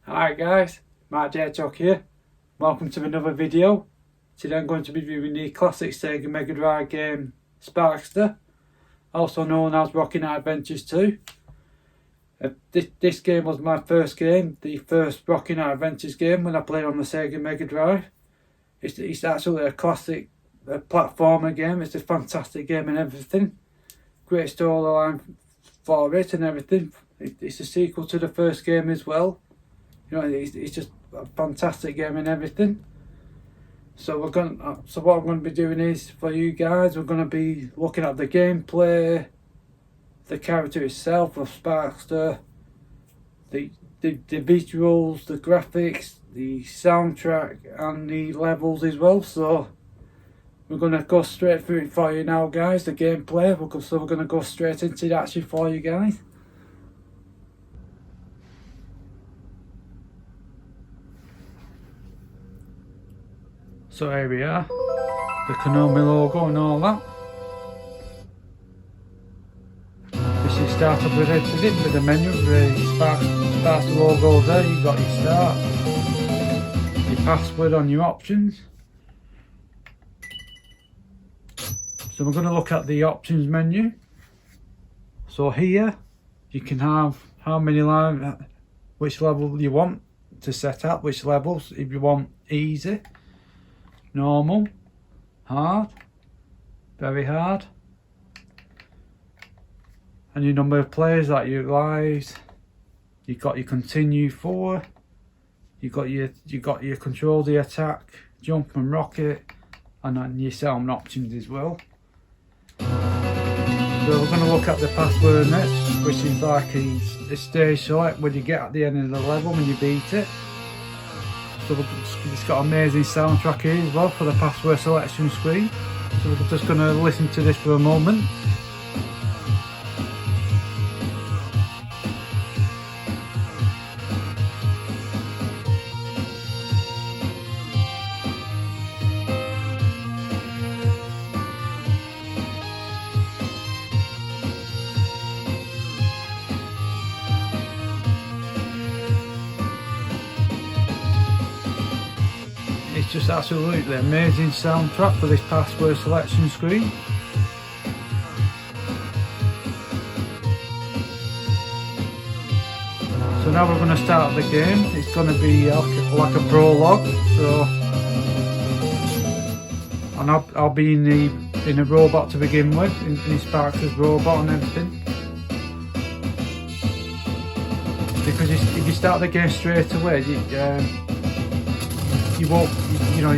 Hi guys, Mike The Hedgehog here. Welcome to another video. Today I'm going to be reviewing the classic Sega Mega Drive game Sparkster, also known as Rocket Knight Adventures 2. This game was my first game, the first Rocket Knight Adventures game when I played on the Sega Mega Drive. It's actually a classic platformer game. It's a fantastic game and everything. Great storyline for it and everything. It's a sequel to the first game as well. You know, it's just a fantastic game and everything. So what I'm going to be doing is, for you guys, we're going to be looking at the gameplay, the character itself of Sparkster, the visuals, the graphics, the soundtrack, and the levels as well. So we're going to go straight through it for you now, guys. The gameplay. So we're going to go straight into the action for you guys. So here we are, the Konami logo and all that. This is started with it with the menu, the Sparkster logo there. You got your start, your password on your options. So we're going to look at the options menu. So here you can have how many levels, which level you want to set up, which levels. If you want easy, normal, hard, very hard, and your number of players, like your lives. You've got your continue for, you got your control the attack, jump and rocket, and then your sound options as well. So we're going to look at the password next, which is like a stage select when you get at the end of the level when you beat it. So it's got amazing soundtrack here as well for the password selection screen. So we're just going to listen to this for a moment. It's just absolutely amazing soundtrack for this password selection screen. So now we're going to start the game. It's going to be like a prologue. So, and I'll be in a robot to begin with, in Sparkster's robot and everything. Because if you start the game straight away, you won't,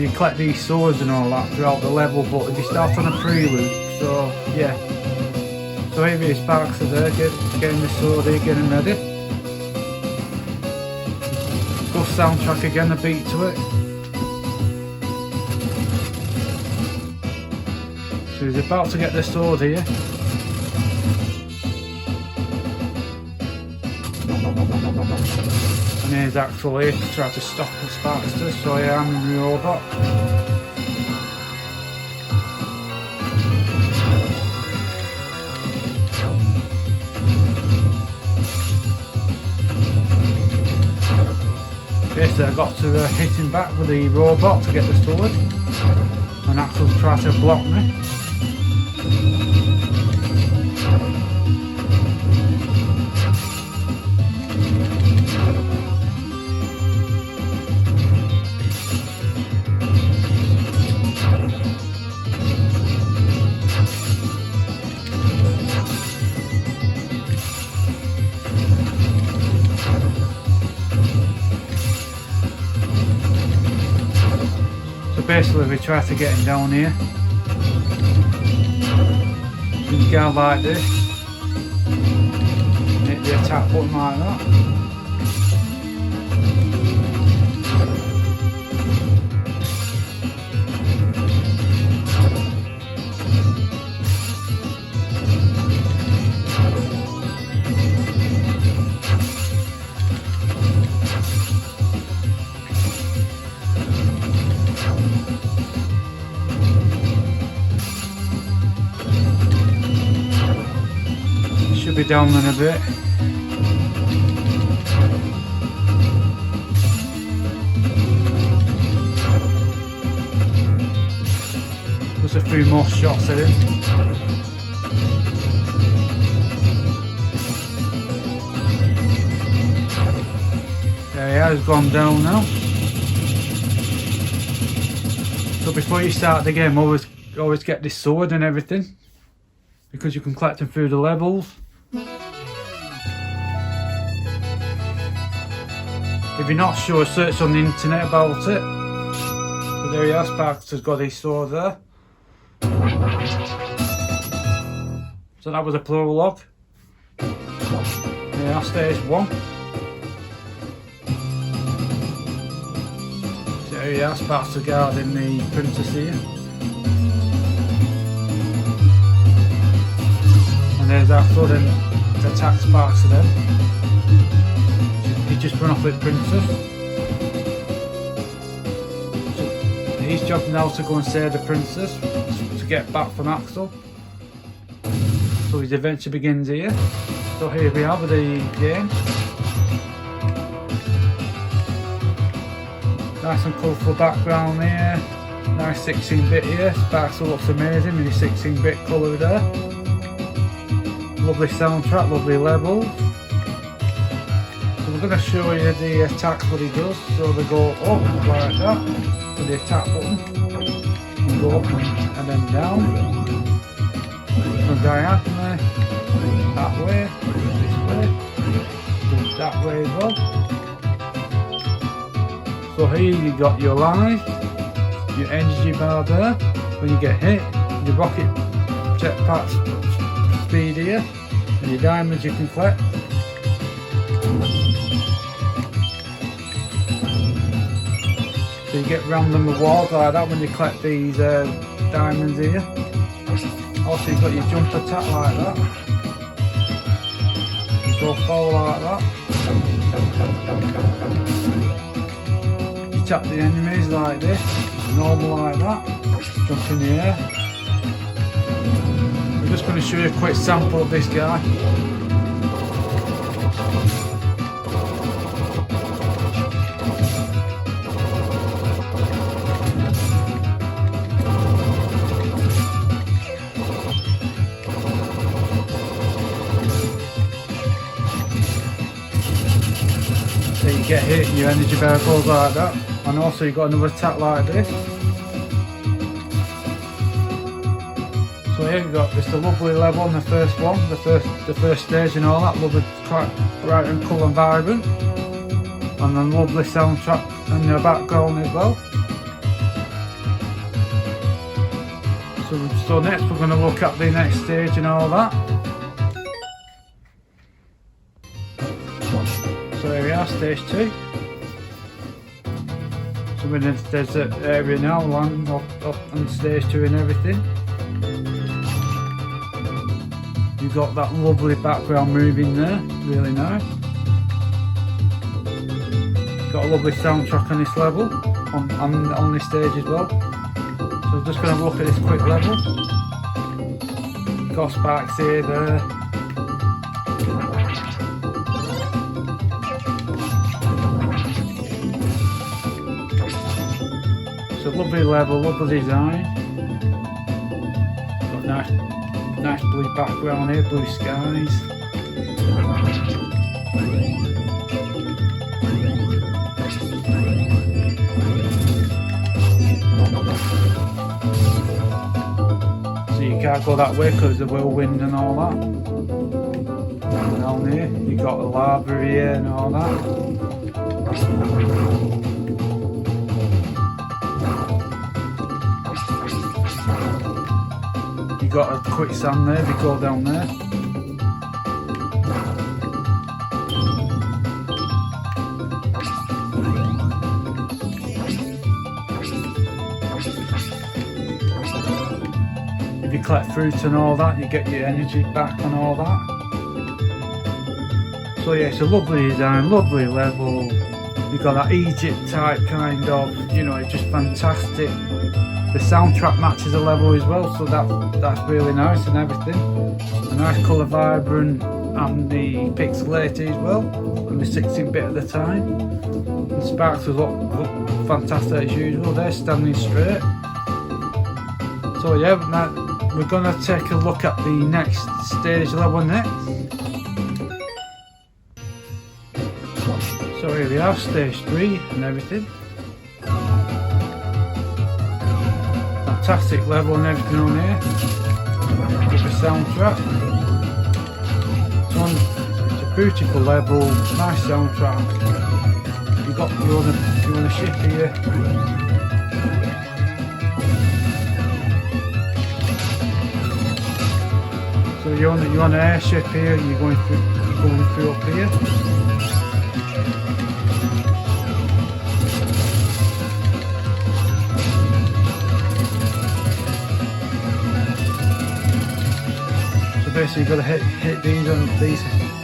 you collect these swords and all that throughout the level, but if you start on a prelude, so yeah. So here is Sparkster there, getting the sword here, getting ready. Good soundtrack again, a beat to it. So he's about to get the sword here. And here's Axel here to try to stop the Sparkster, so I am in the robot. Okay, so I got to hit him back with the robot to get the sword, and Axel's trying to block me. Basically we try to get him down here. You can go like this, hit the attack button like that. Should be down in a bit. few more shots at him. There he has gone down now. So before you start the game, always get this sword and everything, because you can collect them through the levels. If you're not sure, search on the internet about it. So there he is, Sparkster's got his sword there. So that was a prologue. Yeah, stage 1. So there he is, Sparkster guarding the princess here. And there's Axel, then attack Sparkster then. He just run off with princess. So his job now to go and save the princess to get back from Axel. So his adventure begins here. So here we are with the game. Nice and colourful background here. Nice 16-bit here. Sparkster looks amazing with his 16-bit colour there. Lovely soundtrack, lovely levels. So we're going to show you the attacks, what he does. So they go up like that with the attack button. You go up and then down. From diagonally, that way, this way, that way as well. So here you got your life, your energy bar there. When you get hit, your rocket jetpack speed here, and your diamonds you can collect. So you get random rewards like that when you collect these diamonds here. Also you've got your jump attack like that. You go forward like that. You tap the enemies like this, normal like that. Jump in the air. I'm just going to show you a quick sample of this guy. So you get hit and your energy bar goes like that, and also you got another attack like this. So here you got just a lovely level on the first one, the first stage and all that, lovely, quite bright and cool and vibrant, and then lovely soundtrack in the background as well. So next we're going to look at the next stage and all that. So here we are, stage 2. So we're in the desert area now, land up on stage 2 and everything. You've got that lovely background moving there, really nice. Got a lovely soundtrack on this level, on this stage as well. So we're just going to look at this quick level. Got sparks here, there. So lovely level, lovely design. Got nice blue background here, blue skies. So you can't go that way because of the whirlwind and all that. And down here, you got the lava here and all that. You got a quicksand there if you go down there. If you collect fruit and all that, you get your energy back and all that. So yeah, it's a lovely design, lovely level. You've got that Egypt type kind of, you know, it's just fantastic. The soundtrack matches the level as well, so that's really nice and everything. A nice colour vibrant and the pixelated as well, and the 16-bit at the time. And Sparksters look fantastic as usual, they're standing straight. So yeah, now we're gonna take a look at the next stage level next. So here we are, stage 3 and everything. Fantastic level and everything on here. With the soundtrack. It's a beautiful level, nice soundtrack. You on a ship here. So you're on an airship here, and you're going through up here. So basically you've got to hit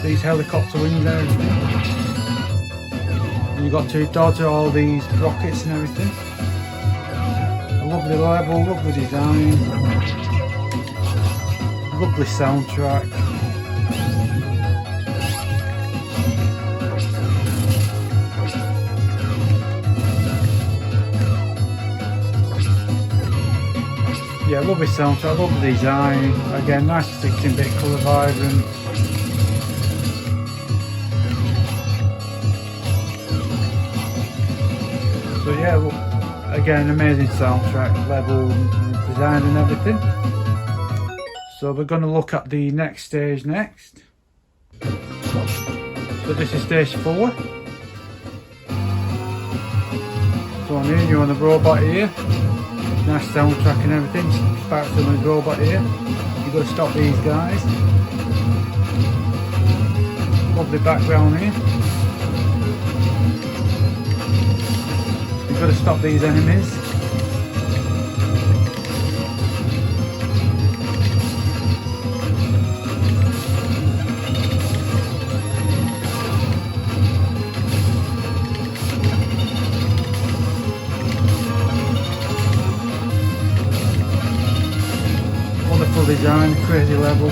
these helicopter wings and everything. And you've got to dodge all these rockets and everything. A lovely level, lovely design. Lovely soundtrack. Yeah, lovely soundtrack, lovely design. Again, nice 16-bit colour vibrant. So yeah, again, amazing soundtrack, level, design and everything. So we're going to look at the next stage next. So this is stage 4. So on here you're on the robot here. Nice soundtrack and everything. Sparkster on the robot here. You've got to stop these guys. Lovely background here. You've got to stop these enemies. Wonderful design, crazy level.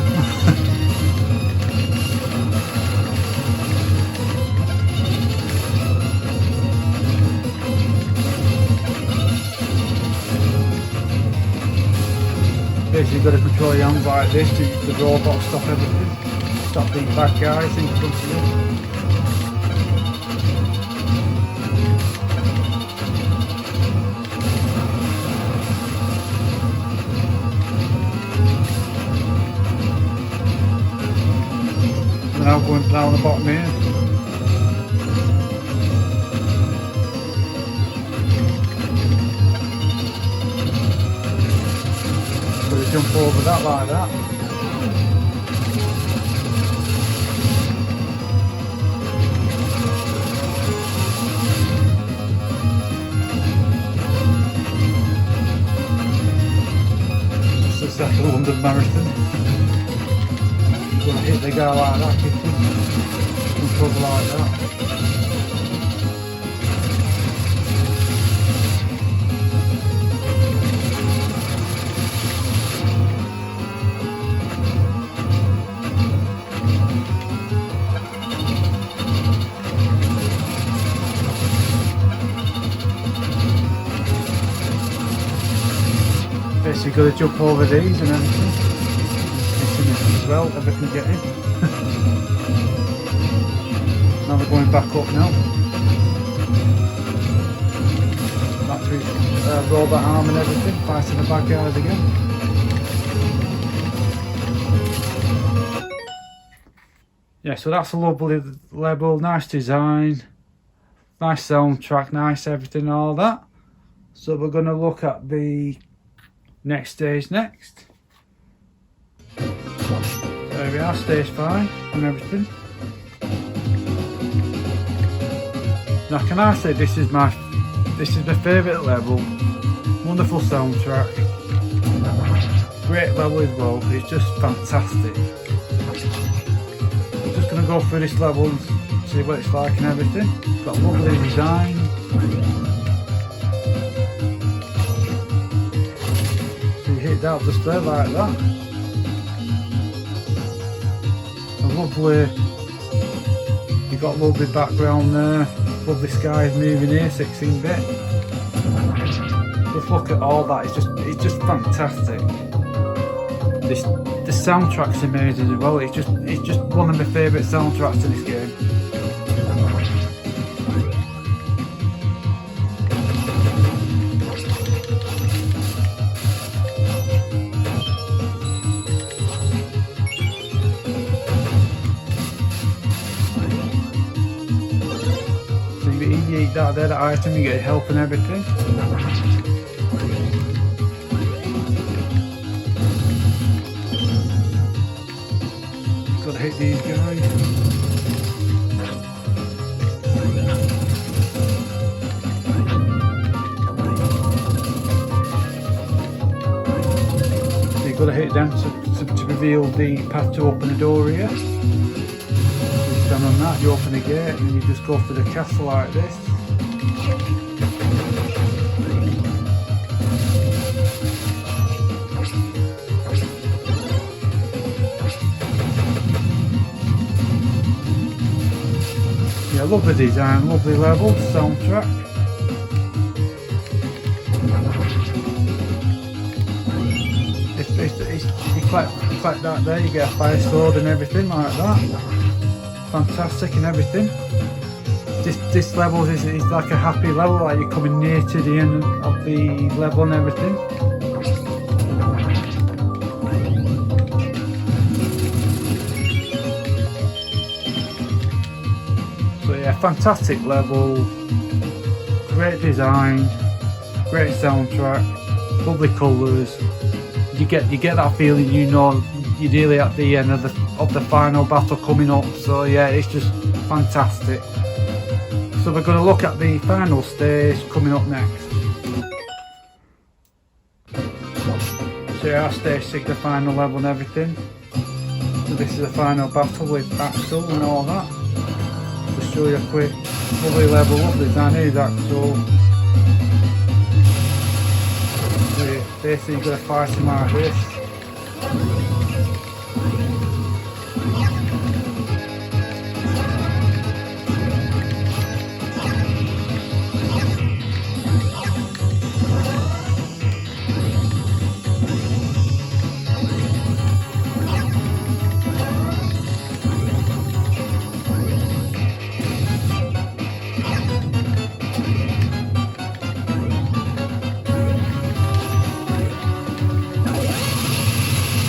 Basically you've got to control your hands like this to the robot stop everything. Stop these bad guys in front of you. Now going down the bottom here. So we jump over that like that. It's just like a London Marathon. You're going to hit the guy like that, control like that. Basically you've got to jump over these and everything. As well, if I can get in. Now we're going back up now. Back to his robot arm and everything, fighting the bad guys again. Yeah, so that's a lovely level, nice design, nice soundtrack, nice everything, all that. So we're going to look at the next stage next. There we are, stage 5 and everything. Now can I say this is my favourite level. Wonderful soundtrack. Great level as well, it's just fantastic. I'm just going to go through this level and see what it's like and everything. It's got lovely design. So you hit that just there like that. Lovely, you've got lovely background there, lovely skies moving here, 16-bit. just look at all that. It's just fantastic. The soundtrack's amazing as well. It's just one of my favourite soundtracks in this game. So you eat that item, you get help and everything. Gotta hit these guys. So you've got to hit them to reveal the path to open the door here. So you stand on that, you open the gate, and you just go through the castle like this. Yeah, lovely design, lovely level, soundtrack. You collect that there, you get a fire sword and everything like that. Fantastic and everything. This level is like a happy level, like you're coming near to the end of the level and everything. So yeah, fantastic level, great design, great soundtrack, lovely colours. You get that feeling, you know, you're nearly at the end of the final battle coming up. So yeah, it's just fantastic. So we're going to look at the final stage coming up next. So yeah, stage 6, the final level and everything. So this is the final battle with Axel and all that. Just show you a quick lovely level up design. Here's Axel. So basically you've got to fight him like this.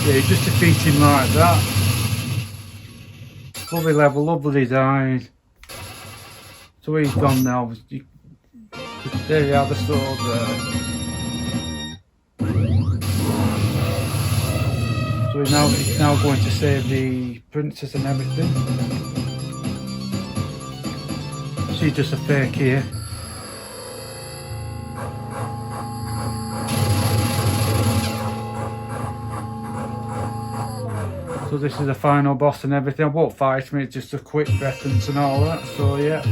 Yeah, just defeat him like that. Lovely level, lovely design. So he's gone now. There you are, the sword there. So he's now going to save the princess and everything. She's just a fake here. So this is the final boss and everything. I won't fight him, it's just a quick reference and all that, so yeah.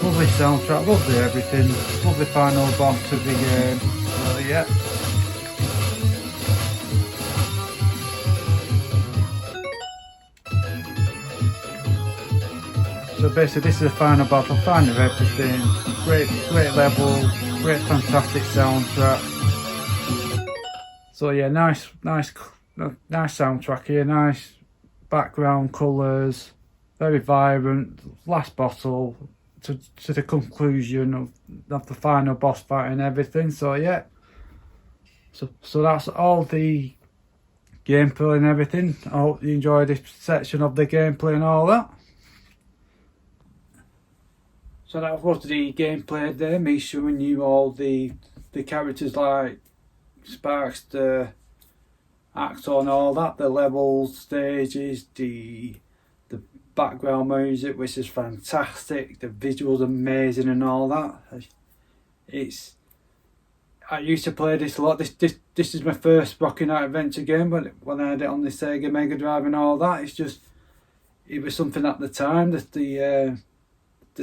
Lovely soundtrack, lovely everything, lovely final boss of the game, so yeah. So basically this is the final battle, final everything, great level, great fantastic soundtrack. So yeah, nice soundtrack here, nice background colours, very vibrant, last battle to the conclusion of the final boss fight and everything, so yeah. So that's all the gameplay and everything. I hope you enjoyed this section of the gameplay and all that. So that was the gameplay there, me showing you all the characters like Sparkster, Axel and all that, the levels, stages, the background music, which is fantastic, the visuals amazing and all that. I used to play this a lot. This is my first Rocket Knight Adventure game, but when I had it on the Sega Mega Drive and all that, it was something at the time that the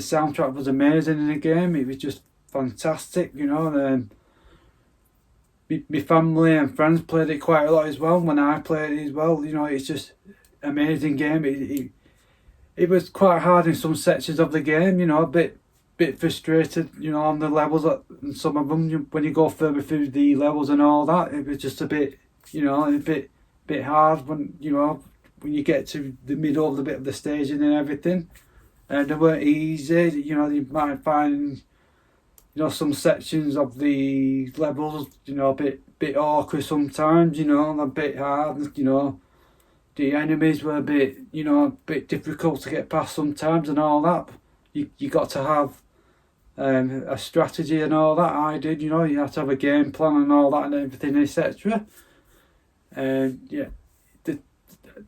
soundtrack was amazing in the game. It was just fantastic, you know. my family and friends played it quite a lot as well. When I played it as well, you know, it's just amazing game. It was quite hard in some sections of the game, you know, a bit frustrated, you know, on the levels. And some of them, when you go further through the levels and all that, it was just a bit, you know, a bit hard when, you know, when you get to the middle of the bit of the staging and everything. And they weren't easy, you know. You might find, you know, some sections of the levels, you know, a bit awkward sometimes, you know, and a bit hard, you know. The enemies were a bit, you know, a bit difficult to get past sometimes and all that. You got to have a strategy and all that. I did, you know, you had to have a game plan and all that and everything, etc. And yeah,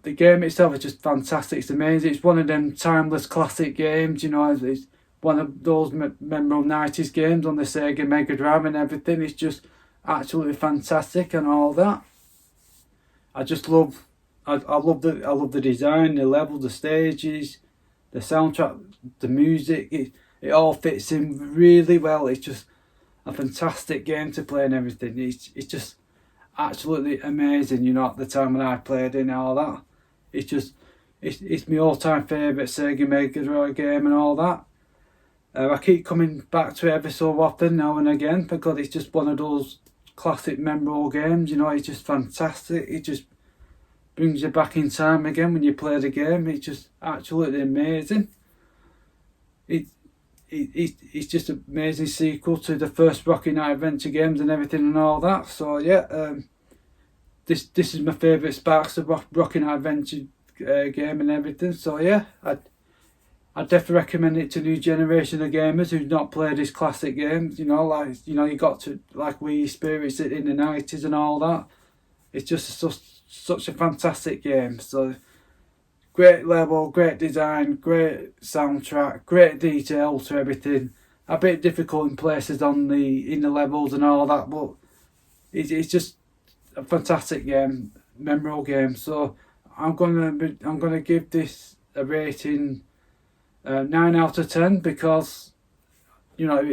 the game itself is just fantastic. It's amazing. It's one of them timeless classic games, you know. It's one of those memorable 90s games on the Sega Mega Drive and everything. It's just absolutely fantastic and all that. I just love, I love the design, the level, the stages, the soundtrack, the music. It all fits in really well. It's just a fantastic game to play and everything. It's just absolutely amazing, you know, at the time when I played it and all that. It's just, it's my all-time favourite Sega Mega Drive game and all that. I keep coming back to it every so often now and again because it's just one of those classic memorable games, you know. It's just fantastic. It just brings you back in time again when you play the game. It's just absolutely amazing. It's just an amazing sequel to the first Rocket Knight Adventure games and everything and all that. So yeah, this is my favourite Sparkster Rocket Knight Adventure game and everything. So yeah, I'd definitely recommend it to new generation of gamers who've not played this classic game. You know, like, you know, you got to, like, we experienced it in the 90s and all that. It's just such a fantastic game. So great level, great design, great soundtrack, great detail to everything. A bit difficult in places in the levels and all that, but it's just a fantastic game, memorable game. So I'm gonna give this a rating 9 out of 10 because, you know,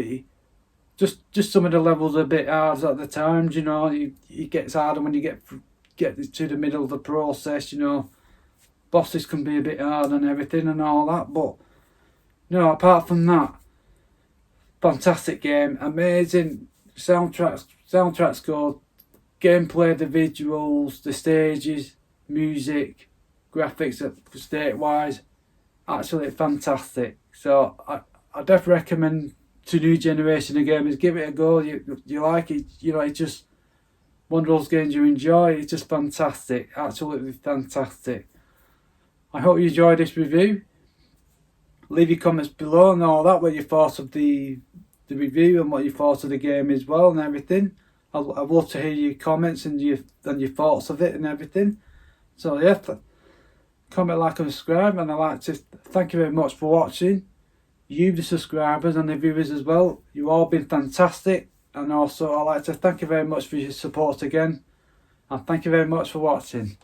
just some of the levels are a bit hard at the times. You know, it gets harder when you get to the middle of the process. You know, bosses can be a bit hard and everything and all that, but you know, apart from that, fantastic game, amazing soundtrack's good, gameplay, the visuals, the stages, music, graphics, state wise, absolutely fantastic. So I definitely recommend to new generation of gamers, give it a go. You like it, you know, it's just one of those games you enjoy. It's just fantastic, absolutely fantastic. I hope you enjoyed this review. Leave your comments below and all that, what you thought of the review and what you thought of the game as well and everything. I'd love to hear your comments and your thoughts of it and everything. So yeah, comment, like and subscribe, and I'd like to thank you very much for watching. You, the subscribers, and the viewers as well, you've all been fantastic. And also I'd like to thank you very much for your support again, and thank you very much for watching.